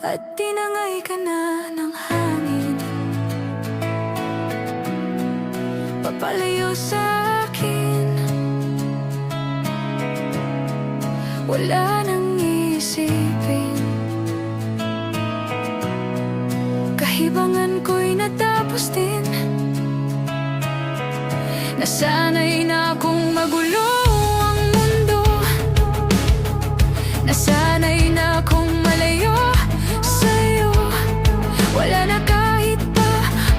At tinangay ka na ng hangin, papalayo sa akin. Wala nang isipin, kahibangan ko'y natapos din. Nasanay na akong magulo ang mundo, nasanay na akong malayo sa'yo. Wala na kahit pa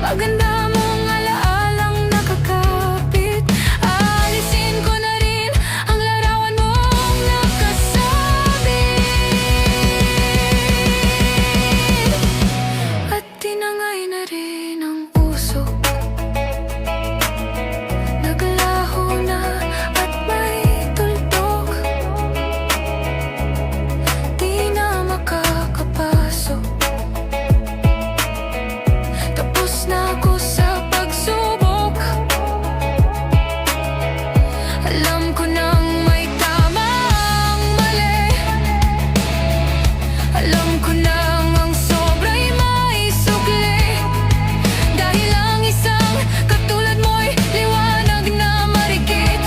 maganda mong alaalang nakakapit. Aalisin ko na rin ang larawan mong nakasabit, at tinangay na rin ang puso. Naglaho na at may tuldok, di na makakapasok. Tapos na ako sa pagsubok. Alam ko nang may tama ang mali, alam ko nang ang sobra'y may sukli. Dahil ang isang katulad mo'y liwanag na marikit,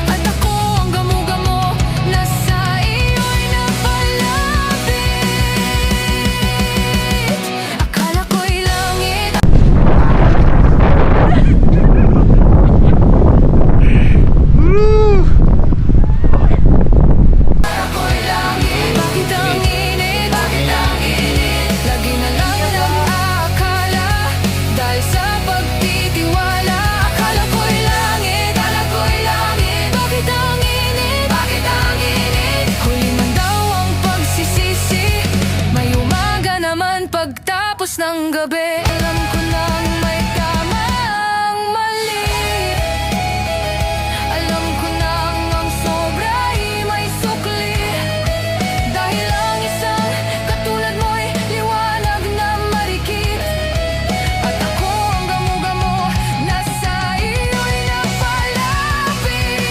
at ako ang gamo-gamo na sa iyo'y napalapit. Akala ko'y langit, akala ko'y langit. Bakit ang init? Bakit ang init? Lagi na lang nag-aakala dahil sa pagtitiwala. Akala ko'y langit, akala ko'y langit. Bakit ang init? Bakit ang init? Huli man daw ang pagsisisi, may umaga naman pagtapos ng gabi. Alam ko nang may tama ang mali, alam ko nang ang sobra'y may sukli. Dahil ang isang katulad mo'y liwanag na marikit, at ako ang gamo-gamo na sa iyo'y napalapit.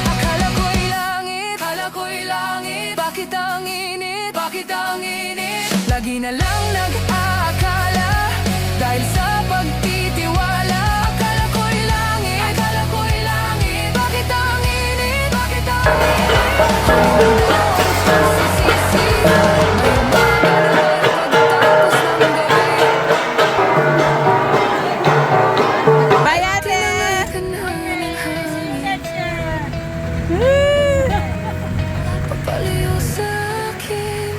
Akala ko'y langit, akala ko'y langit. Bakit ang init? Bakit ang init? Lagi na lang nag-aakala dahil sa pagtitiwala. Akala ko'y langit, akala ko'y langit. Bakit ang init? Bakit ang init? Pagsisisi, may umaga naman pagtapos ng gabi. Bye, ate! Ka na ng hangin, papalayo sa akin.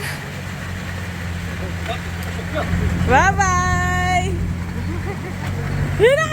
Bye-bye! Yun na